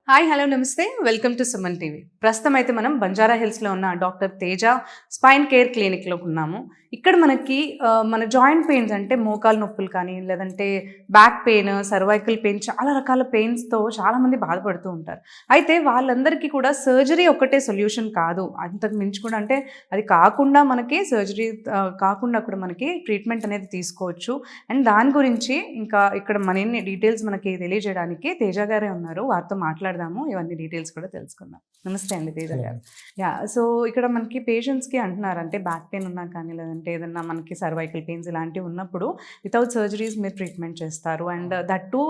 Hi hello నమస్తే welcome to Suman TV. ప్రస్తుతం అయితే మనం బంజారా హిల్స్లో ఉన్న డాక్టర్ తేజ స్పైన్ కేర్ క్లినిక్లో ఉన్నాము. ఇక్కడ మనకి మన జాయింట్ పెయిన్స్ అంటే మోకాలు నొప్పులు కానీ లేదంటే బ్యాక్ పెయిన్, సర్వైకల్ పెయిన్, చాలా రకాల పెయిన్స్తో చాలామంది బాధపడుతూ ఉంటారు. అయితే వాళ్ళందరికీ కూడా సర్జరీ ఒక్కటే సొల్యూషన్ కాదు, అంతకు మించి కూడా అంటే అది కాకుండా మనకి సర్జరీ కాకుండా కూడా మనకి ట్రీట్మెంట్ అనేది తీసుకోవచ్చు. అండ్ దాని గురించి ఇంకా ఇక్కడ మరిన్ని డీటెయిల్స్ మనకి తెలియజేయడానికి తేజ గారే ఉన్నారు. వారితో మాట్లాడదాము, ఇవన్నీ డీటెయిల్స్ కూడా తెలుసుకుందాం. నమస్తే అండి తేజ గారు. సో ఇక్కడ మనకి పేషెంట్స్కి అంటున్నారు అంటే బ్యాక్ పెయిన్ ఉన్నా కానీ లేదంటే ఏదన్నా మనకి సర్వైకల్ పెయిన్స్ ఇలాంటివి ఉన్నప్పుడు వితౌట్ సర్జరీస్ మీరు ట్రీట్మెంట్ చేస్తారు. అండ్ దట్ టు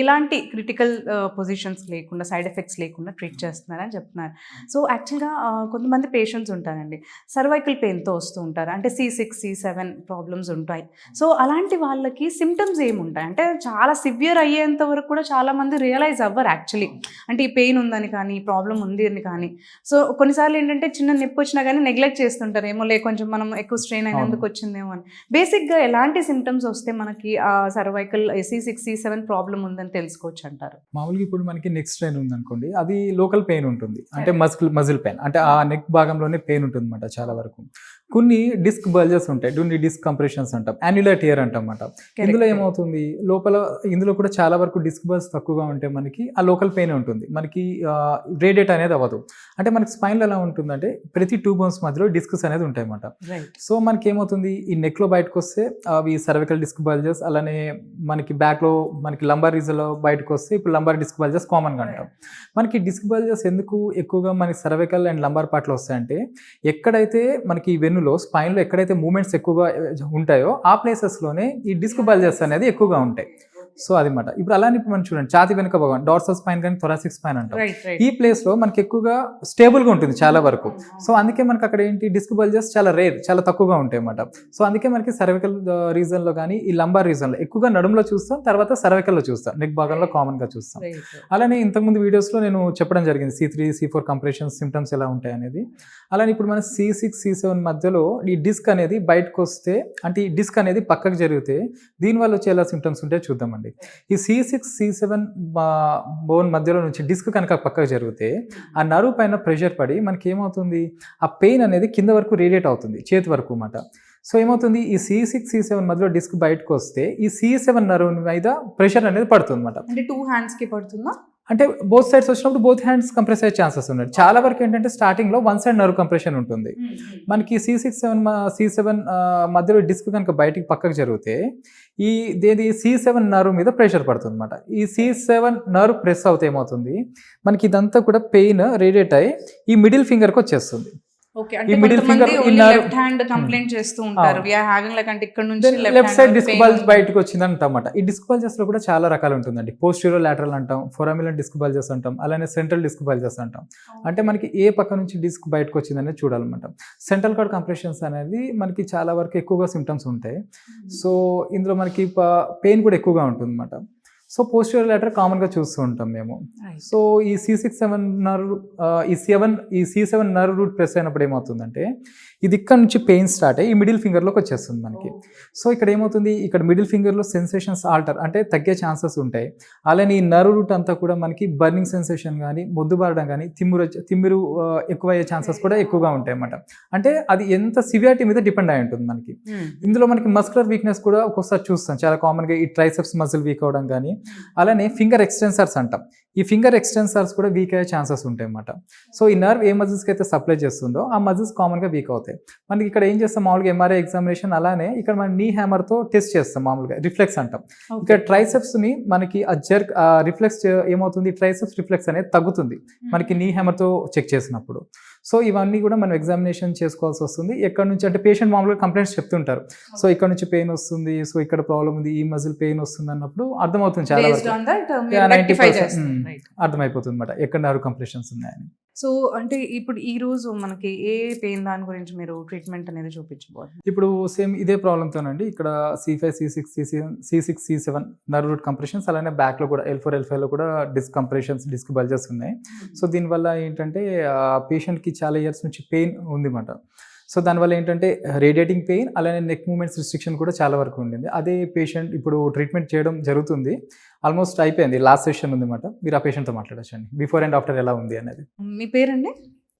ఎలాంటి క్రిటికల్ పొజిషన్స్ లేకుండా, సైడ్ ఎఫెక్ట్స్ లేకుండా ట్రీట్ చేస్తున్నారని చెప్తున్నారు. సో యాక్చువల్గా కొంతమంది పేషెంట్స్ ఉంటారండి, సర్వైకల్ పెయిన్తో వస్తూ ఉంటారు, అంటే C6, C7 ప్రాబ్లమ్స్ ఉంటాయి. సో అలాంటి వాళ్ళకి సిమ్టమ్స్ ఏముంటాయి అంటే చాలా సివియర్ అయ్యేంత వరకు కూడా చాలామంది రియలైజ్ అవ్వరు యాక్చువల్లీ, అంటే ఈ పెయిన్ ఉందని కానీ ఈ ప్రాబ్లం ఉంది అని కానీ. సో కొన్నిసార్లు ఏంటంటే చిన్న నొప్పి వచ్చినా కానీ నెగ్లెక్ట్ చేస్తుంటారు, ఏమో కొంచెం మనం ఎక్కువ స్ట్రెయిన్ అయినందుకు వచ్చిందేమో అని. బేసిక్గా ఎలాంటి సిమ్టమ్స్ వస్తే మనకి సర్వైకల్ C6, C7 ప్రాబ్లం ఉందని తెలుసుకోవచ్చు అంటారు? మామూలుగా ఇప్పుడు మనకి నెక్ స్ట్రెయిన్ ఉందనుకోండి, అది లోకల్ పెయిన్ ఉంటుంది, అంటే మజిల్ పెయిన్, అంటే ఆ నెక్ భాగంలోనే పెయిన్ ఉంటుంది అన్నమాట చాలా వరకు. కొన్ని డిస్క్ బల్జెస్ ఉంటాయి, కొన్ని డిస్క్ కంప్రెషన్స్ అంటాం, యాన్యులర్ టియర్ అంటాం అన్నమాట. ఇందులో ఏమవుతుంది, ఇందులో కూడా చాలా వరకు డిస్క్ బల్స్ తక్కువగా ఉంటే మనకి ఆ లోకల్ పెయిన్ ఉంటుంది, మనకి రేడియేట్ అనేది అవ్వదు. అంటే మనకి స్పైన్లో ఎలా ఉంటుందంటే ప్రతి 2 బోన్స్ మధ్యలో డిస్క్స్ అనేది ఉంటాయి అన్నమాట. సో మనకి ఏమవుతుంది, ఈ నెక్లో బయటకు వస్తే అవి సర్వికల్ డిస్క్ బల్జెస్, అలానే మనకి బ్యాక్లో మనకి లంబార్ రీజన్లో బయటకు వస్తే ఇప్పుడు లంబార్ డిస్క్ బల్జెస్ కామన్గా అంటాం. మనకి డిస్క్ బల్జెస్ ఎందుకు ఎక్కువగా మనకి సర్వికల్ అండ్ లంబార్ పార్ట్లో వస్తాయంటే ఎక్కడైతే మనకి వెన్నులో స్పైన్లో ఎక్కడైతే మూమెంట్స్ ఎక్కువగా ఉంటాయో ఆ ప్లేసెస్లోనే ఈ డిస్క్ బల్జెస్ అనేది ఎక్కువగా ఉంటాయి. సో అది మాట. ఇప్పుడు అలానే ఇప్పుడు మనం చూడండి, ఛాతి వెనుక భాగం డార్సల్ స్పైన్ కానీ థొరాసిక్ స్పైన్ అంటాం. ఈ ప్లేస్లో మనకి ఎక్కువగా స్టేబుల్గా ఉంటుంది చాలా వరకు. సో అందుకే మనకి అక్కడ ఏంటి డిస్క్ బల్జెస్ చాలా రేర్, చాలా తక్కువగా ఉంటాయి అన్నమాట. సో అందుకే మనకి సర్వికల్ రీజన్లో కానీ ఈ లంబార్ రీజన్లో ఎక్కువగా నడుములో చూస్తాం, తర్వాత సర్వికల్లో చూస్తాం, నెక్ భాగంలో కామన్గా చూస్తాం. అలానే ఇంతకుముందు వీడియోస్లో నేను చెప్పడం జరిగింది C3, C4 కంప్రెషన్స్ సిమ్టమ్స్ ఎలా ఉంటాయి అనేది. అలానే ఇప్పుడు మన C6, C7 మధ్యలో ఈ డిస్క్ అనేది బయటకు వస్తే, అంటే ఈ డిస్క్ అనేది పక్కకు జరిగితే దీనివల్ల వచ్చే ఎలా సిమ్టమ్స్ ఉంటాయో చూద్దామండి. ఈ C6, C7 బోన్ మధ్యలో నుంచి డిస్క్ కనుక పక్కకు జరిగితే ఆ నర్వ్ పైన ప్రెషర్ పడి మనకి ఏమవుతుంది, ఆ పెయిన్ అనేది కింద వరకు రేడియేట్ అవుతుంది, చేతి వరకు అన్నమాట. సో ఏమవుతుంది, ఈ C6, C7 మధ్యలో డిస్క్ బయటకు వస్తే ఈ C7 నర్వ్ మీద ప్రెషర్ అనేది పడుతుంది అన్నమాట. అంటే 2 హ్యాండ్స్కి పడుతుందా? అంటే బోత్ సైడ్స్ వచ్చినప్పుడు బోత్ హ్యాండ్స్ కంప్రెస్ అయ్యే ఛాన్సెస్ ఉన్నాయి. చాలా వరకు ఏంటంటే స్టార్టింగ్లో 1 సైడ్ నర్వ్ కంప్రెషన్ ఉంటుంది. మనకి C7 మధ్యలో డిస్క్ కనుక బయటికి పక్కకు జరిగితే ఈ C7 నర్వ్ మీద ప్రెషర్ పడుతుంది అనమాట. ఈ C7 నర్వ్ ప్రెస్ అవుతే ఏమవుతుంది, మనకి ఇదంతా కూడా పెయిన్ రేడియేట్ అయ్యి ఈ మిడిల్ ఫింగర్కి వచ్చేస్తుంది. ఈ middle finger left hand complaint చేస్తూ ఉంటారు, వి ఆర్ హావింగ్ లైక్ అంటే ఇక్కడ నుంచి లెఫ్ట్ సైడ్ డిస్క్ బల్జ్ బయటకు వచ్చింది అంటామాట. ఈ డిస్క్ బల్జెస్ లో కూడా చాలా రకాలు ఉంటుందండి. పోస్టీరియో లాటరల్ అంటాం, ఫొరామినల్ డిస్క్ బల్జెస్ అంటాం, అలానే సెంట్రల్ డిస్క్ బల్జెస్ అంటాం. అంటే మనకి ఏ పక్క నుంచి డిస్క్ బయటకు వచ్చిందనేది చూడాలన్నమాట. సెంట్రల్ కార్డ్ కంప్రెషన్స్ అనేది మనకి చాలా వరకు ఎక్కువగా సిమ్టమ్స్ ఉంటాయి. సో ఇందులో మనకి పెయిన్ కూడా ఎక్కువగా ఉంటుంది అన్నమాట. సో పోస్టీరియర్ లాటరల్ కామన్గా చూస్తూ ఉంటాం మేము. సో ఈ C7 నర్వ్ ఈ C7 నర్వ్ రూట్ ప్రెస్ అయినప్పుడు ఏమవుతుందంటే ఇది ఇక్కడ నుంచి పెయిన్ స్టార్ట్ అయ్యి ఈ మిడిల్ ఫింగర్లోకి వచ్చేస్తుంది మనకి. సో ఇక్కడ ఏమవుతుంది, ఇక్కడ మిడిల్ ఫింగర్లో సెన్సేషన్స్ ఆల్టర్ అంటే తగ్గే ఛాన్సెస్ ఉంటాయి. అలానే ఈ నర్వ్ రూట్ అంతా కూడా మనకి బర్నింగ్ సెన్సేషన్ కానీ, మొద్దుబారడం కానీ, తిమ్మిరు ఎక్కువ అయ్యే ఛాన్సెస్ కూడా ఎక్కువగా ఉంటాయి అన్నమాట. అంటే అది ఎంత సివియారిటీ మీద డిపెండ్ అయి ఉంటుంది మనకి. ఇందులో మనకి మస్కులర్ వీక్నెస్ కూడా ఒక్కొక్కసారి చూస్తాం చాలా కామన్గా, ఈ ట్రైసెప్స్ మజిల్ వీక్ అవడం కానీ, అలానే ఫింగర్ ఎక్స్టెన్సర్స్ అంటాం, ఈ ఫింగర్ ఎక్స్టెన్సర్స్ కూడా వీక్ అయ్యే ఛాన్సెస్ ఉంటాయి అన్నమాట. సో ఈ నర్వ్ ఏ మజిల్స్కి అయితే సప్లై చేస్తుందో ఆ మజిల్స్ కామన్గా వీక్ అవుతాయి. మనకి ఇక్కడ ఏం చేస్తాం, మామూలుగా MRI ఎగ్జామినేషన్, అలానే ఇక్కడ మనం నీ హ్యామర్తో టెస్ట్ చేస్తాం, మామూలుగా రిఫ్లెక్స్ అంటాం. ఇక్కడ ట్రైసెప్స్ని మనకి ఆ జర్క్ రిఫ్లెక్స్ ఏమవుతుంది, ట్రైసెప్స్ రిఫ్లెక్స్ అనేది తగ్గుతుంది మనకి నీ హ్యామర్తో చెక్ చేసినప్పుడు. సో ఇవన్నీ కూడా మనం ఎగ్జామినేషన్ చేసుకోవాల్సి వస్తుంది. ఎక్కడ నుంచి అంటే పేషెంట్ మామూలుగా కంప్లైంట్స్ చెప్తుంటారు, సో ఇక్కడ నుంచి పెయిన్ వస్తుంది, సో ఇక్కడ ప్రాబ్లం ఉంది, ఈ మజిల్ పెయిన్ వస్తుంది అన్నప్పుడు అర్థమవుతుంది చాలా వరకు, 90% అర్థమైపోతుంది అనమాట ఎక్కడ నర్వ్ కంప్రెషన్స్ ఉన్నాయని. సో అంటే ఇప్పుడు ఈ రోజు మనకి ఏ పెయిన్ దాని గురించి మీరు ట్రీట్మెంట్ అనేది చూపించబోతున్నారు? ఇప్పుడు సేమ్ ఇదే ప్రాబ్లంతోనండి, ఇక్కడ C5, C6, C7 nerve route compressions, అలానే బ్యాక్లో కూడా L4, L5లో కూడా డిస్క్ కంప్రెషన్స్, డిస్క్ బల్జెస్ ఉన్నాయి. సో దీనివల్ల ఏంటంటే పేషెంట్కి చాలా ఇయర్స్ నుంచి పెయిన్ ఉంది అన్నమాట. సో దానివల్ల ఏంటంటే రేడియేటింగ్ పెయిన్ అలానే నెక్ మూమెంట్స్ రిస్ట్రిక్షన్ కూడా చాలా వరకు ఉండింది. అదే పేషెంట్ ఇప్పుడు ట్రీట్మెంట్ చేయడం జరుగుతుంది. ఆల్మోస్ట్ అయిపోయింది. లాస్ట్ సెషన్ ఉందన్నమాట. మీరు ఆ పేషెంట్‌తో మాట్లాడొచ్చండి. బిఫోర్ అండ్ ఆఫ్టర్ ఎలా ఉంది అనేది. మీ పేరండి?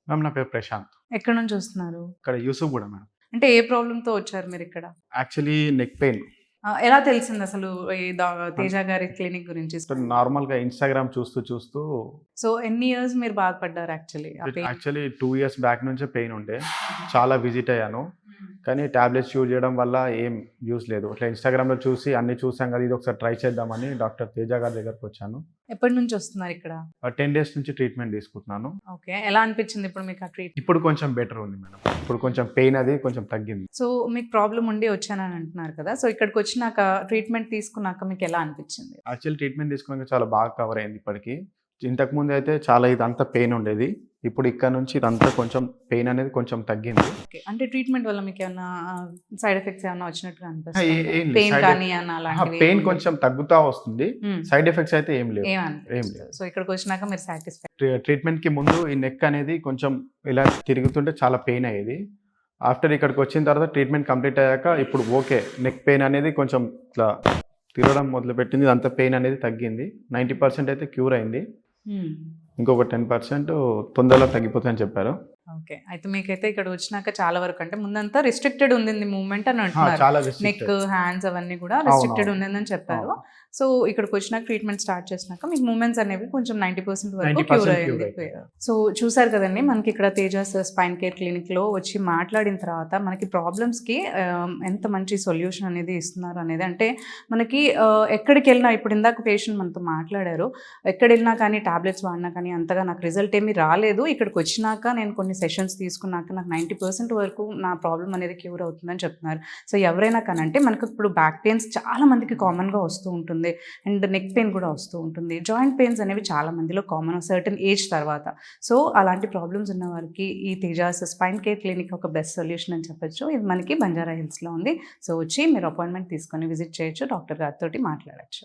మ్యామ్ నా పేరు ప్రశాంత్. ఎక్కడి నుంచి వస్తున్నారు? ఇక్కడ యూసుఫ్ కూడా మ్యామ్. అంటే ఏ ప్రాబ్లమ్‌తో వచ్చారు మీరు ఇక్కడ? Actually neck pain. ఎలా తెలిసింది అసలు ఈ తేజ గారి క్లినిక్ గురించి? నార్మల్గా ఇన్స్టాగ్రామ్ చూస్తూ సో ఎన్ని ఇయర్స్ మీరు బాధపడ్డారు యాక్చువల్లీ? యాక్చువల్లీ 2 years బ్యాక్ నుంచే పెయిన్ ఉండే. చాలా విజిట్ అయ్యాను కానీ టాబ్లెట్స్ యూజ్ చేయడం వల్ల ఏం యూస్ లేదు. ఇట్లా ఇన్స్టాగ్రామ్లో చూసి అన్ని చూసాం కదా, ఇది ఒకసారి ట్రై చేద్దామని డాక్టర్ తేజ గారి దగ్గరకు వచ్చాను. ఎప్పటి నుంచి వస్తున్నారు ఇక్కడ? 10 days నుంచి ట్రీట్మెంట్ తీసుకుంటున్నాను. ఓకే, ఎలా అనిపించింది ఇప్పుడు మీకు ఆ ట్రీట్మెంట్? ఇప్పుడు కొంచెం బెటర్ ఉంది మేడం. ఇప్పుడు కొంచెం పెయిన్ అది కొంచెం తగ్గింది. సో మీకు ప్రాబ్లం ఉండి వచ్చానని అంటున్నారు కదా, సో ఇక్కడికి వచ్చినాక ట్రీట్మెంట్ తీసుకున్నాక మీకు ఎలా అనిపించింది? యాక్చువల్లీ ట్రీట్మెంట్ తీసుకున్నాక చాలా బాగా కవర్ అయింది ఇప్పటికి. ఇంతకుముందు అయితే చాలా ఇదంతా పెయిన్ ఉండేది. ఇప్పుడు ఇక్కడ నుంచి ఇదంతా కొంచెం పెయిన్ అనేది కొంచెం తగ్గింది. ఓకే, అంటే ట్రీట్మెంట్ వల్ల మీకు ఏమైనా సైడ్ ఎఫెక్ట్స్ ఏమైనా వచ్చినట్టుగా ఏం అనిపిస్తుంది? లేదు. పెయిన్ Side కానీ అన్న అలాంటివి పెయిన్ ఏమి కొంచెం తగ్గుతా వస్తుంది. సైడ్ ఎఫెక్ట్స్ అయితే ఏం లేవు. ఏం ఏమనిపించదు. లేదు. సో ఇక్కడికి వచ్చినాక మీరు సాటిస్ఫై? ట్రీట్మెంట్ కి ముందు ఈ నెక్ అనేది కొంచెం ఇలా తిరుగుతుంటే చాలా పెయిన్ అయ్యేది. ఆఫ్టర్ ఇక్కడికి వచ్చిన తర్వాత ట్రీట్మెంట్ కంప్లీట్ అయ్యాక ఇప్పుడు ఓకే, నెక్ పెయిన్ అనేది కొంచెం ఇట్లా తిరగడం మొదలుపెట్టింది. అంత పెయిన్ అనేది తగ్గింది. 90% అయితే క్యూర్ అయింది. ఇంకొక 10% తొందరలో తగ్గిపోతుందని చెప్పారు. ఓకే, అయితే మీకైతే ఇక్కడ వచ్చినాక చాలా వరకు అంటే ముందంతా రిస్ట్రిక్టెడ్ ఉంది మూవ్మెంట్ అని అంటున్నారు. చాలా నెక్, restricted. హ్యాండ్స్ అవన్నీ కూడా రిస్ట్రిక్టెడ్ అవును. ఉందని చెప్పారు. అవును. సో ఇక్కడికి వచ్చినాక ట్రీట్మెంట్ స్టార్ట్ చేసినాక మీకు మూమెంట్స్ అనేవి కొంచెం 90% వరకు 90% క్యూర్ cure అయింది. అయిపోయాయి. సో చూసారు కదండి, మనకి ఇక్కడ తేజాస్ స్పైన్ కేర్ క్లినిక్ లో వచ్చి మాట్లాడిన తర్వాత మనకి ప్రాబ్లమ్స్ కి ఎంత మంచి సొల్యూషన్ అనేది ఇస్తున్నారు అనేది. అంటే మనకి ఎక్కడికి వెళ్ళినా, ఇప్పుడు ఇందాక పేషెంట్ మనతో మాట్లాడారు, ఎక్కడ వెళ్ళినా కానీ టాబ్లెట్స్ వాడినా కానీ అంతగా నాకు రిజల్ట్ ఏమీ రాలేదు, ఇక్కడికి వచ్చినాక నేను కొన్ని సెషన్స్ తీసుకున్నాక నాకు 90% వరకు నా ప్రాబ్లం అనేది క్యూర్ అవుతుందని చెప్తున్నారు. సో ఎవరైనా కానీ అంటే మనకు ఇప్పుడు బ్యాక్ పెయిన్స్ చాలా మందికి కామన్గా వస్తూ ఉంటుంది, అండ్ నెక్ పెయిన్ కూడా వస్తూ ఉంటుంది. జాయింట్ పెయిన్స్ అనేవి చాలా మందిలో కామన్ సర్టన్ ఏజ్ తర్వాత. సో అలాంటి ప్రాబ్లమ్స్ ఉన్న వారికి ఈ తేజాస్ స్పైన్ కేర్ క్లినిక్ ఒక బెస్ట్ సొల్యూషన్ అని చెప్పొచ్చు. ఇది మనకి బంజారా హిల్స్లో ఉంది. సో వచ్చి మీరు అపాయింట్మెంట్ తీసుకొని విజిట్ చేయొచ్చు, డాక్టర్ గారితో మాట్లాడచ్చు.